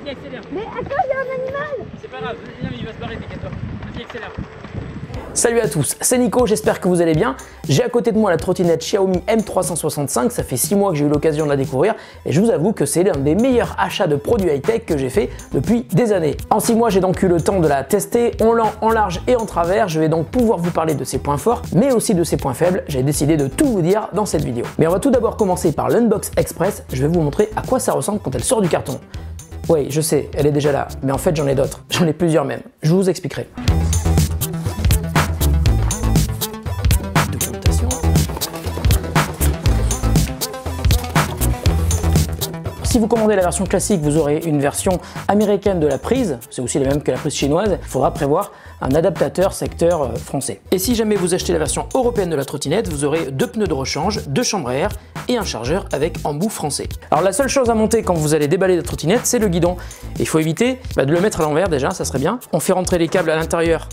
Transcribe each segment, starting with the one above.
Vas-y, accélère. Mais attends, il y a un animal. C'est pas grave, il va se barrer, t'inquiète pas. Vas-y, accélère. Salut à tous, c'est Nico, j'espère que vous allez bien. J'ai à côté de moi la trottinette Xiaomi M365, ça fait 6 mois que j'ai eu l'occasion de la découvrir et je vous avoue que c'est l'un des meilleurs achats de produits high-tech que j'ai fait depuis des années. En 6 mois, j'ai donc eu le temps de la tester en long, en large et en travers. Je vais donc pouvoir vous parler de ses points forts, mais aussi de ses points faibles. J'ai décidé de tout vous dire dans cette vidéo. Mais on va tout d'abord commencer par l'Unbox Express. Je vais vous montrer à quoi ça ressemble quand elle sort du carton. Oui, je sais, elle est déjà là, mais en fait j'en ai d'autres. J'en ai plusieurs même. Je vous expliquerai. Si vous commandez la version classique, vous aurez une version américaine de la prise, c'est aussi la même que la prise chinoise. Il faudra prévoir un adaptateur secteur français. Et si jamais vous achetez la version européenne de la trottinette, vous aurez 2 pneus de rechange, 2 chambres à air et un chargeur avec embout français. Alors la seule chose à monter quand vous allez déballer la trottinette, c'est le guidon. Il faut éviter de le mettre à l'envers déjà, ça serait bien. On fait rentrer les câbles à l'intérieur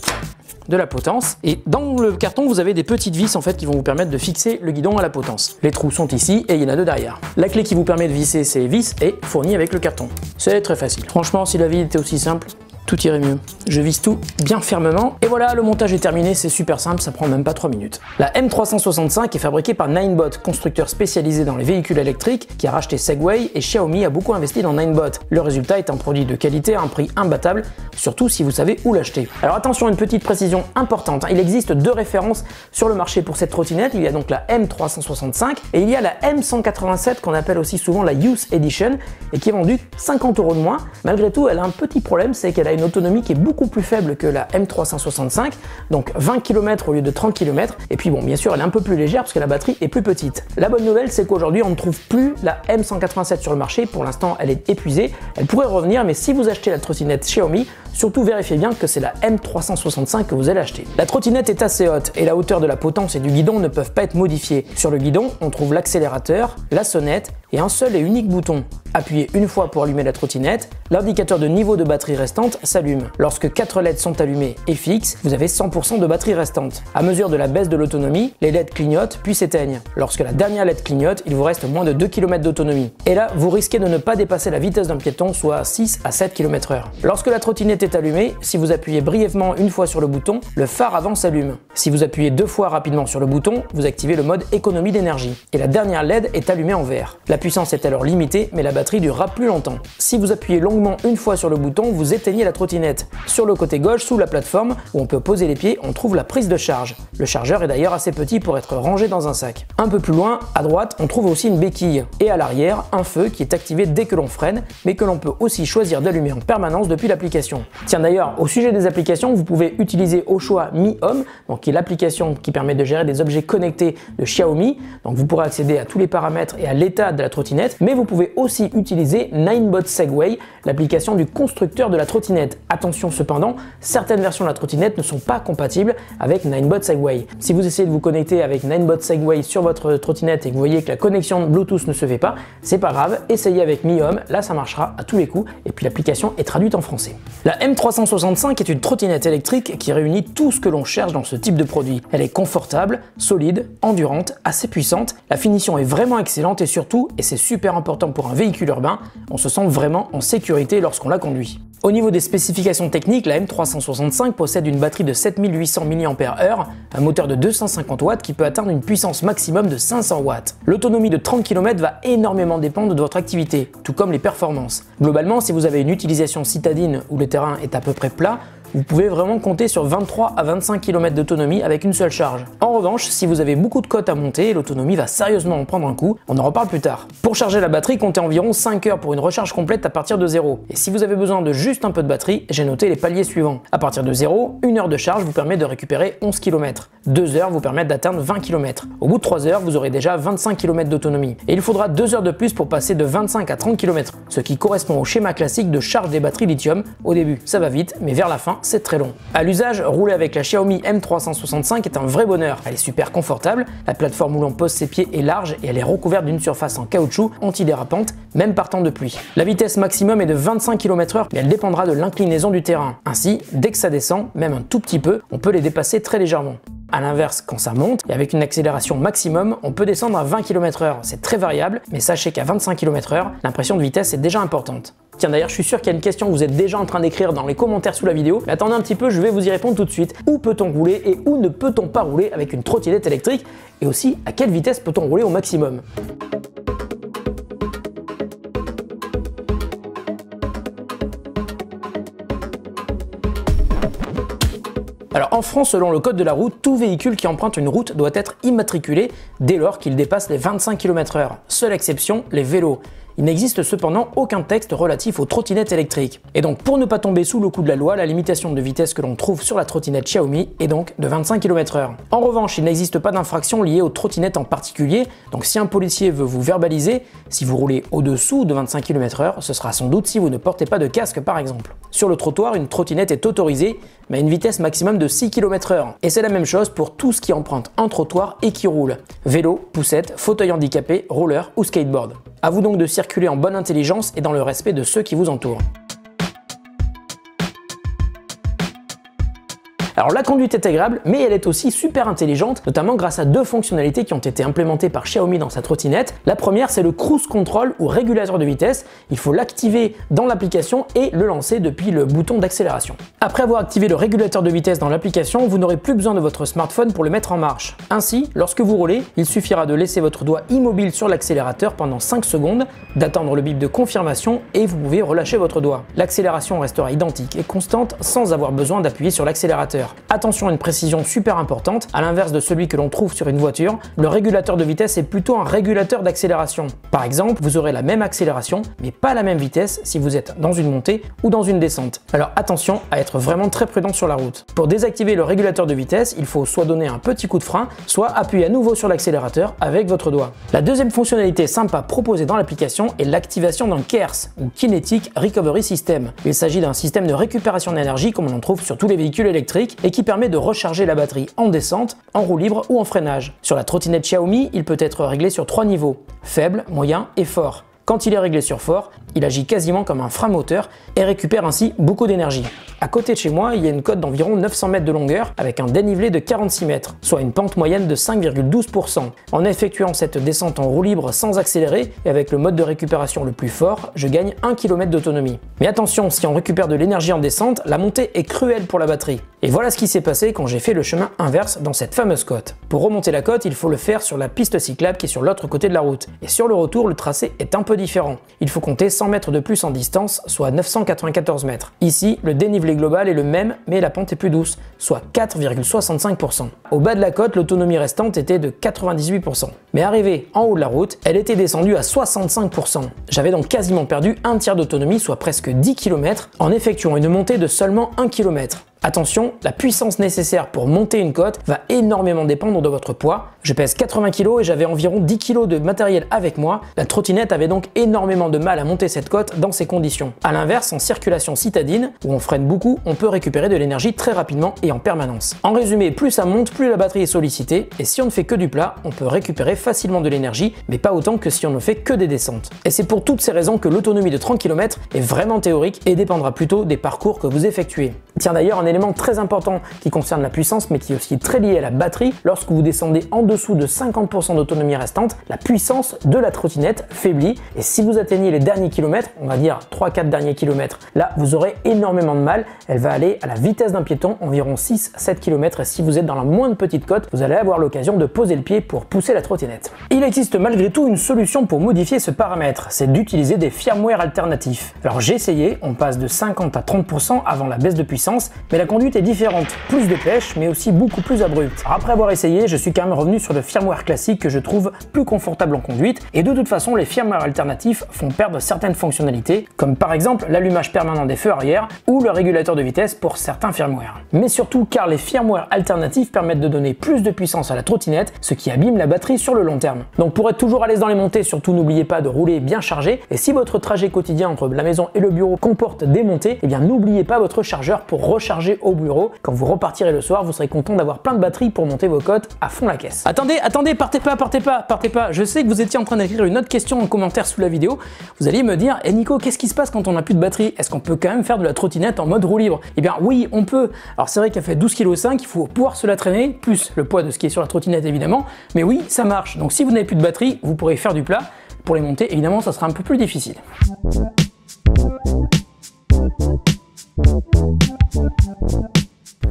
de la potence et dans le carton vous avez des petites vis en fait qui vont vous permettre de fixer le guidon à la potence. Les trous sont ici et il y en a 2 derrière. La clé qui vous permet de visser ces vis est fournie avec le carton. C'est très facile. Franchement, si la vie était aussi simple, tout irait mieux. Je visse tout bien fermement et voilà, le montage est terminé, c'est super simple, ça prend même pas 3 minutes. La M365 est fabriquée par Ninebot, constructeur spécialisé dans les véhicules électriques qui a racheté Segway et Xiaomi a beaucoup investi dans Ninebot. Le résultat est un produit de qualité à un prix imbattable, surtout si vous savez où l'acheter. Alors attention, une petite précision importante, il existe 2 références sur le marché pour cette trottinette, il y a donc la M365 et il y a la M187 qu'on appelle aussi souvent la Youth Edition et qui est vendue 50 € de moins. Malgré tout, elle a un petit problème, c'est qu'elle a une autonomie qui est beaucoup plus faible que la M365, donc 20 km au lieu de 30 km. Et puis bon, bien sûr, elle est un peu plus légère parce que la batterie est plus petite. La bonne nouvelle, c'est qu'aujourd'hui, on ne trouve plus la M187 sur le marché. Pour l'instant, elle est épuisée. Elle pourrait revenir, mais si vous achetez la trottinette Xiaomi, surtout vérifiez bien que c'est la M365 que vous allez acheter. La trottinette est assez haute et la hauteur de la potence et du guidon ne peuvent pas être modifiées. Sur le guidon, on trouve l'accélérateur, la sonnette et un seul et unique bouton. Appuyez une fois pour allumer la trottinette, l'indicateur de niveau de batterie restante s'allume. Lorsque 4 LED sont allumés et fixes, vous avez 100% de batterie restante. À mesure de la baisse de l'autonomie, les LED clignotent puis s'éteignent. Lorsque la dernière LED clignote, il vous reste moins de 2 km d'autonomie. Et là, vous risquez de ne pas dépasser la vitesse d'un piéton, soit 6 à 7 km/h. Lorsque la trottinette est allumée, si vous appuyez brièvement une fois sur le bouton, le phare avant s'allume. Si vous appuyez 2 fois rapidement sur le bouton, vous activez le mode économie d'énergie. Et la dernière LED est allumée en vert. La puissance est alors limitée, mais la batterie durera plus longtemps. Si vous appuyez longuement une fois sur le bouton, vous éteignez la trottinette. Sur le côté gauche, sous la plateforme, où on peut poser les pieds, on trouve la prise de charge. Le chargeur est d'ailleurs assez petit pour être rangé dans un sac. Un peu plus loin, à droite, on trouve aussi une béquille. Et à l'arrière, un feu qui est activé dès que l'on freine, mais que l'on peut aussi choisir d'allumer en permanence depuis l'application. Tiens d'ailleurs, au sujet des applications, vous pouvez utiliser au choix Mi Home, donc qui est l'application qui permet de gérer des objets connectés de Xiaomi. Donc vous pourrez accéder à tous les paramètres et à l'état de la trottinette, mais vous pouvez aussi utiliser Ninebot Segway, l'application du constructeur de la trottinette. Attention cependant, certaines versions de la trottinette ne sont pas compatibles avec Ninebot Segway. Si vous essayez de vous connecter avec Ninebot Segway sur votre trottinette et que vous voyez que la connexion Bluetooth ne se fait pas, c'est pas grave, essayez avec Mi Home, là ça marchera à tous les coups et puis l'application est traduite en français. La M365 est une trottinette électrique qui réunit tout ce que l'on cherche dans ce type de produit. Elle est confortable, solide, endurante, assez puissante, la finition est vraiment excellente et surtout, et c'est super important pour un véhicule urbain, on se sent vraiment en sécurité lorsqu'on la conduit. Au niveau des spécifications techniques, la M365 possède une batterie de 7800 mAh, un moteur de 250 watts qui peut atteindre une puissance maximum de 500 watts. L'autonomie de 30 km va énormément dépendre de votre activité, tout comme les performances. Globalement, si vous avez une utilisation citadine où le terrain est à peu près plat, vous pouvez vraiment compter sur 23 à 25 km d'autonomie avec une seule charge. En revanche, si vous avez beaucoup de côtes à monter, l'autonomie va sérieusement en prendre un coup, on en reparle plus tard. Pour charger la batterie, comptez environ 5 heures pour une recharge complète à partir de 0. Et si vous avez besoin de juste un peu de batterie, j'ai noté les paliers suivants. À partir de 0, 1 heure de charge vous permet de récupérer 11 km. 2 heures vous permettent d'atteindre 20 km. Au bout de 3 heures, vous aurez déjà 25 km d'autonomie. Et il faudra 2 heures de plus pour passer de 25 à 30 km, ce qui correspond au schéma classique de charge des batteries lithium. Au début, ça va vite, mais vers la fin, c'est très long. À l'usage, rouler avec la Xiaomi M365 est un vrai bonheur. Elle est super confortable, la plateforme où l'on pose ses pieds est large et elle est recouverte d'une surface en caoutchouc antidérapante, même par temps de pluie. La vitesse maximum est de 25 km/h, mais elle dépendra de l'inclinaison du terrain. Ainsi, dès que ça descend, même un tout petit peu, on peut les dépasser très légèrement. A l'inverse, quand ça monte, et avec une accélération maximum, on peut descendre à 20 km/h. C'est très variable, mais sachez qu'à 25 km/h, l'impression de vitesse est déjà importante. Tiens d'ailleurs, je suis sûr qu'il y a une question que vous êtes déjà en train d'écrire dans les commentaires sous la vidéo, mais attendez un petit peu, je vais vous y répondre tout de suite. Où peut-on rouler et où ne peut-on pas rouler avec une trottinette électrique? Et aussi, à quelle vitesse peut-on rouler au maximum? Alors en France, selon le code de la route, tout véhicule qui emprunte une route doit être immatriculé dès lors qu'il dépasse les 25 km/h. Seule exception, les vélos. Il n'existe cependant aucun texte relatif aux trottinettes électriques. Et donc pour ne pas tomber sous le coup de la loi, la limitation de vitesse que l'on trouve sur la trottinette Xiaomi est donc de 25 km/h. En revanche, il n'existe pas d'infraction liée aux trottinettes en particulier, donc si un policier veut vous verbaliser, si vous roulez au-dessous de 25 km/h, ce sera sans doute si vous ne portez pas de casque par exemple. Sur le trottoir, une trottinette est autorisée, mais à une vitesse maximum de 6 km/h. Et c'est la même chose pour tout ce qui emprunte un trottoir et qui roule. Vélo, poussette, fauteuil handicapé, roller ou skateboard. À vous donc de circuler en bonne intelligence et dans le respect de ceux qui vous entourent. Alors la conduite est agréable, mais elle est aussi super intelligente, notamment grâce à deux fonctionnalités qui ont été implémentées par Xiaomi dans sa trottinette. La première, c'est le cruise control ou régulateur de vitesse. Il faut l'activer dans l'application et le lancer depuis le bouton d'accélération. Après avoir activé le régulateur de vitesse dans l'application, vous n'aurez plus besoin de votre smartphone pour le mettre en marche. Ainsi, lorsque vous roulez, il suffira de laisser votre doigt immobile sur l'accélérateur pendant 5 secondes, d'attendre le bip de confirmation et vous pouvez relâcher votre doigt. L'accélération restera identique et constante sans avoir besoin d'appuyer sur l'accélérateur. Attention à une précision super importante, à l'inverse de celui que l'on trouve sur une voiture, le régulateur de vitesse est plutôt un régulateur d'accélération. Par exemple, vous aurez la même accélération, mais pas la même vitesse si vous êtes dans une montée ou dans une descente. Alors attention à être vraiment très prudent sur la route. Pour désactiver le régulateur de vitesse, il faut soit donner un petit coup de frein, soit appuyer à nouveau sur l'accélérateur avec votre doigt. La deuxième fonctionnalité sympa proposée dans l'application est l'activation d'un KERS, ou Kinetic Recovery System. Il s'agit d'un système de récupération d'énergie comme on en trouve sur tous les véhicules électriques, et qui permet de recharger la batterie en descente, en roue libre ou en freinage. Sur la trottinette Xiaomi, il peut être réglé sur 3 niveaux, faible, moyen et fort. Quand il est réglé sur fort, il agit quasiment comme un frein moteur et récupère ainsi beaucoup d'énergie. À côté de chez moi, il y a une côte d'environ 900 mètres de longueur avec un dénivelé de 46 mètres, soit une pente moyenne de 5,12%. En effectuant cette descente en roue libre sans accélérer et avec le mode de récupération le plus fort, je gagne 1 km d'autonomie. Mais attention, si on récupère de l'énergie en descente, la montée est cruelle pour la batterie. Et voilà ce qui s'est passé quand j'ai fait le chemin inverse dans cette fameuse côte. Pour remonter la côte, il faut le faire sur la piste cyclable qui est sur l'autre côté de la route. Et sur le retour, le tracé est un peu différent. Il faut compter 100 mètres de plus en distance, soit 994 mètres. Ici, le dénivelé global est le même, mais la pente est plus douce, soit 4,65%. Au bas de la côte, l'autonomie restante était de 98%. Mais arrivée en haut de la route, elle était descendue à 65%. J'avais donc quasiment perdu un tiers d'autonomie, soit presque 10 km, en effectuant une montée de seulement 1 km. Attention, la puissance nécessaire pour monter une côte va énormément dépendre de votre poids. Je pèse 80 kg et j'avais environ 10 kg de matériel avec moi. La trottinette avait donc énormément de mal à monter cette côte dans ces conditions. A l'inverse, en circulation citadine, où on freine beaucoup, on peut récupérer de l'énergie très rapidement et en permanence. En résumé, plus ça monte, plus la batterie est sollicitée, et si on ne fait que du plat, on peut récupérer facilement de l'énergie, mais pas autant que si on ne fait que des descentes. Et c'est pour toutes ces raisons que l'autonomie de 30 km est vraiment théorique et dépendra plutôt des parcours que vous effectuez. Tiens d'ailleurs, un élément très important qui concerne la puissance, mais qui est aussi très lié à la batterie, lorsque vous descendez en dessous de 50% d'autonomie restante, la puissance de la trottinette faiblit, et si vous atteignez les derniers kilomètres, on va dire 3-4 derniers kilomètres, là vous aurez énormément de mal. Elle va aller à la vitesse d'un piéton, environ 6-7 km, et si vous êtes dans la moindre petite côte, vous allez avoir l'occasion de poser le pied pour pousser la trottinette. Il existe malgré tout une solution pour modifier ce paramètre, c'est d'utiliser des firmware alternatifs. Alors j'ai essayé, on passe de 50 à 30% avant la baisse de puissance, mais la conduite est différente, plus de pêche mais aussi beaucoup plus abrupte. Alors après avoir essayé, je suis quand même revenu sur le firmware classique que je trouve plus confortable en conduite, et de toute façon les firmware alternatifs font perdre certaines fonctionnalités, comme par exemple l'allumage permanent des feux arrière ou le régulateur de vitesse pour certains firmware. Mais surtout car les firmware alternatifs permettent de donner plus de puissance à la trottinette, ce qui abîme la batterie sur le long terme. Donc pour être toujours à l'aise dans les montées, surtout n'oubliez pas de rouler bien chargé, et si votre trajet quotidien entre la maison et le bureau comporte des montées, eh bien n'oubliez pas votre chargeur pour recharger au bureau. Quand vous repartirez le soir, vous serez content d'avoir plein de batteries pour monter vos côtes à fond la caisse. Attendez, partez pas. Je sais que vous étiez en train d'écrire une autre question en commentaire sous la vidéo. Vous alliez me dire, Nico, qu'est-ce qui se passe quand on n'a plus de batterie? Est-ce qu'on peut quand même faire de la trottinette en mode roue libre? Eh bien oui, on peut. Alors c'est vrai qu'elle fait 12,5 kg, il faut pouvoir se la traîner, plus le poids de ce qui est sur la trottinette évidemment, mais oui, ça marche. Donc si vous n'avez plus de batterie, vous pourrez faire du plat. Pour les monter, évidemment, ça sera un peu plus difficile.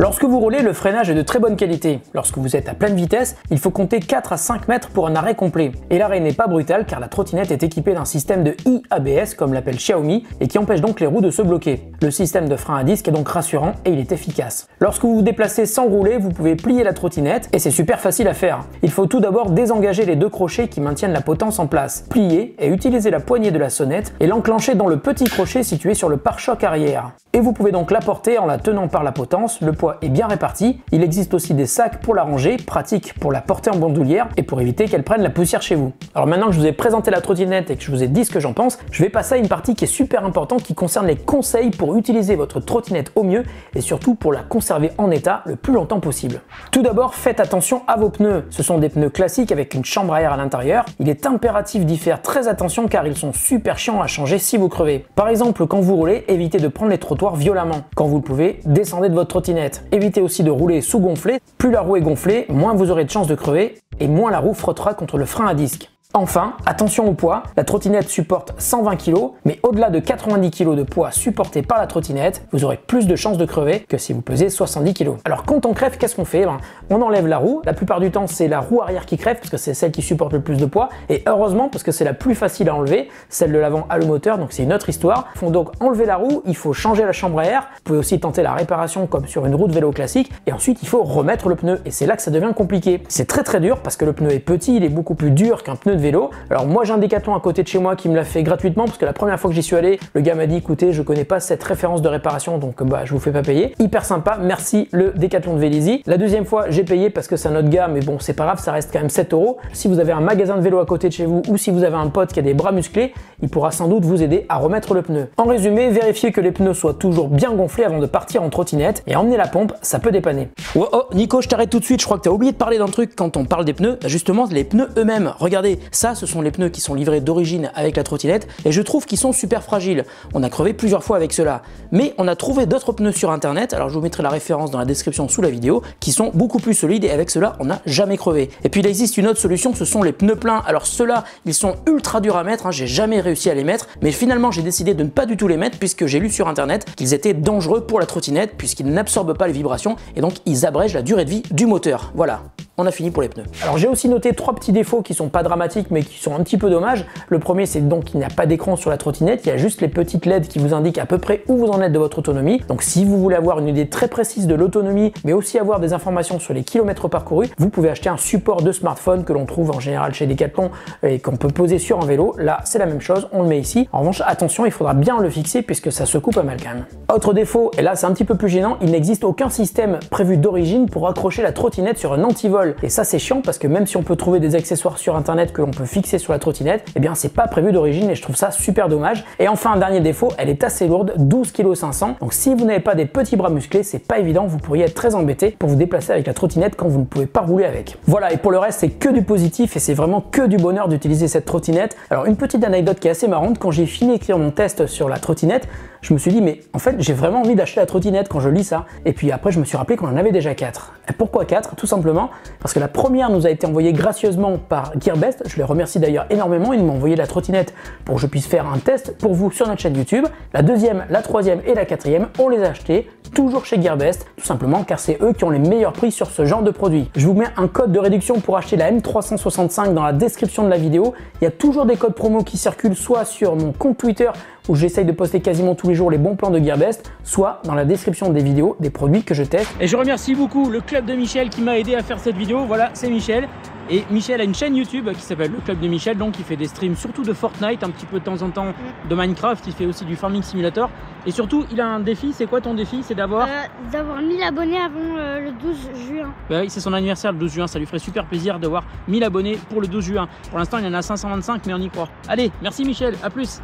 Lorsque vous roulez, le freinage est de très bonne qualité. Lorsque vous êtes à pleine vitesse, il faut compter 4 à 5 mètres pour un arrêt complet. Et l'arrêt n'est pas brutal car la trottinette est équipée d'un système de iABS comme l'appelle Xiaomi et qui empêche donc les roues de se bloquer. Le système de frein à disque est donc rassurant et il est efficace. Lorsque vous vous déplacez sans rouler, vous pouvez plier la trottinette et c'est super facile à faire. Il faut tout d'abord désengager les deux crochets qui maintiennent la potence en place, plier et utiliser la poignée de la sonnette et l'enclencher dans le petit crochet situé sur le pare-choc arrière. Et vous pouvez donc la porter en la tenant par la potence, le poids est bien réparti. Il existe aussi des sacs pour la ranger, pratique pour la porter en bandoulière et pour éviter qu'elle prenne la poussière chez vous. Alors maintenant que je vous ai présenté la trottinette et que je vous ai dit ce que j'en pense, je vais passer à une partie qui est super importante qui concerne les conseils pour utiliser votre trottinette au mieux et surtout pour la conserver en état le plus longtemps possible. Tout d'abord, faites attention à vos pneus. Ce sont des pneus classiques avec une chambre à air à l'intérieur. Il est impératif d'y faire très attention car ils sont super chiants à changer si vous crevez. Par exemple, quand vous roulez, évitez de prendre les trottoirs violemment. Quand vous le pouvez, descendez de votre trottinette. Évitez aussi de rouler sous-gonflé. Plus la roue est gonflée, moins vous aurez de chances de crever et moins la roue frottera contre le frein à disque. Enfin, attention au poids, la trottinette supporte 120 kg, mais au-delà de 90 kg de poids supporté par la trottinette, vous aurez plus de chances de crever que si vous pesez 70 kg. Alors quand on crève, qu'est-ce qu'on fait? On enlève la roue, la plupart du temps c'est la roue arrière qui crève parce que c'est celle qui supporte le plus de poids, et heureusement parce que c'est la plus facile à enlever, celle de l'avant a le moteur, donc c'est une autre histoire. Il faut donc enlever la roue, il faut changer la chambre à air, vous pouvez aussi tenter la réparation comme sur une roue de vélo classique, et ensuite il faut remettre le pneu, et c'est là que ça devient compliqué. C'est très dur parce que le pneu est petit, il est beaucoup plus dur qu'un pneu de vélo. Alors moi j'ai un Décathlon à côté de chez moi qui me l'a fait gratuitement parce que la première fois que j'y suis allé, le gars m'a dit écoutez, je connais pas cette référence de réparation donc je vous fais pas payer. Hyper sympa, merci le Décathlon de Vélizy. La deuxième fois j'ai payé parce que c'est un autre gars, mais bon c'est pas grave, ça reste quand même 7 €. Si vous avez un magasin de vélo à côté de chez vous ou si vous avez un pote qui a des bras musclés, il pourra sans doute vous aider à remettre le pneu. En résumé, vérifiez que les pneus soient toujours bien gonflés avant de partir en trottinette et emmener la pompe, ça peut dépanner. Oh Nico, je t'arrête tout de suite, je crois que tu as oublié de parler d'un truc quand on parle des pneus. Justement, les pneus eux-mêmes, regardez, ça ce sont les pneus qui sont livrés d'origine avec la trottinette et je trouve qu'ils sont super fragiles. On a crevé plusieurs fois avec cela, mais on a trouvé d'autres pneus sur internet, alors je vous mettrai la référence dans la description sous la vidéo, qui sont beaucoup plus solides et avec cela on n'a jamais crevé. Et puis il existe une autre solution, ce sont les pneus pleins. Alors ceux-là, ils sont ultra durs à mettre, j'ai jamais réussi à les mettre, mais finalement j'ai décidé de ne pas du tout les mettre puisque j'ai lu sur internet qu'ils étaient dangereux pour la trottinette puisqu'ils n'absorbent pas les vibrations et donc ils abrègent la durée de vie du moteur. Voilà. On a fini pour les pneus. Alors j'ai aussi noté 3 petits défauts qui sont pas dramatiques mais qui sont un petit peu dommages. Le premier c'est donc qu'il n'y a pas d'écran sur la trottinette, il y a juste les petites LED qui vous indiquent à peu près où vous en êtes de votre autonomie. Donc si vous voulez avoir une idée très précise de l'autonomie mais aussi avoir des informations sur les kilomètres parcourus, vous pouvez acheter un support de smartphone que l'on trouve en général chez Decathlon et qu'on peut poser sur un vélo. Là c'est la même chose, on le met ici. En revanche attention, il faudra bien le fixer puisque ça secoue pas mal quand même. Autre défaut, et là c'est un petit peu plus gênant, il n'existe aucun système prévu d'origine pour accrocher la trottinette sur un antivol. Et ça c'est chiant parce que même si on peut trouver des accessoires sur internet que l'on peut fixer sur la trottinette, eh bien c'est pas prévu d'origine et je trouve ça super dommage. Et enfin un dernier défaut, elle est assez lourde, 12,5 kg. Donc si vous n'avez pas des petits bras musclés, c'est pas évident, vous pourriez être très embêté pour vous déplacer avec la trottinette quand vous ne pouvez pas rouler avec. Voilà, et pour le reste c'est que du positif et c'est vraiment que du bonheur d'utiliser cette trottinette. Alors une petite anecdote qui est assez marrante, quand j'ai fini d'écrire mon test sur la trottinette, je me suis dit mais en fait j'ai vraiment envie d'acheter la trottinette quand je lis ça. Et puis après je me suis rappelé qu'on en avait déjà 4. Et pourquoi 4? Tout simplement parce que la première nous a été envoyée gracieusement par Gearbest. Je les remercie d'ailleurs énormément, ils m'ont envoyé la trottinette pour que je puisse faire un test pour vous sur notre chaîne YouTube. La deuxième, la troisième et la quatrième, on les a achetées toujours chez Gearbest, tout simplement car c'est eux qui ont les meilleurs prix sur ce genre de produit. Je vous mets un code de réduction pour acheter la M365 dans la description de la vidéo. Il y a toujours des codes promo qui circulent soit sur mon compte Twitter où j'essaye de poster quasiment tous les jours les bons plans de Gearbest, soit dans la description des vidéos des produits que je teste. Et je remercie beaucoup le club de Michel qui m'a aidé à faire cette vidéo. Voilà, c'est Michel. Et Michel a une chaîne YouTube qui s'appelle le club de Michel, donc il fait des streams surtout de Fortnite, un petit peu de temps en temps de Minecraft, il fait aussi du Farming Simulator. Et surtout, il a un défi, c'est quoi ton défi? C'est d'avoir 1000 abonnés avant le 12 juin. Bah oui, c'est son anniversaire le 12 juin, ça lui ferait super plaisir d'avoir 1000 abonnés pour le 12 juin. Pour l'instant, il y en a 525, mais on y croit. Allez, merci Michel, à plus.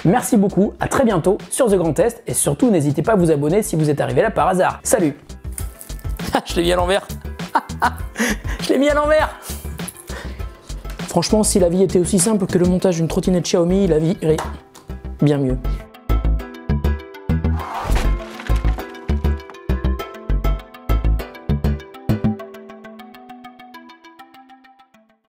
Merci beaucoup, à très bientôt sur The Grand Test et surtout n'hésitez pas à vous abonner si vous êtes arrivé là par hasard. Salut. Je l'ai mis à l'envers. Je l'ai mis à l'envers. Franchement, si la vie était aussi simple que le montage d'une trottinette Xiaomi, la vie irait bien mieux.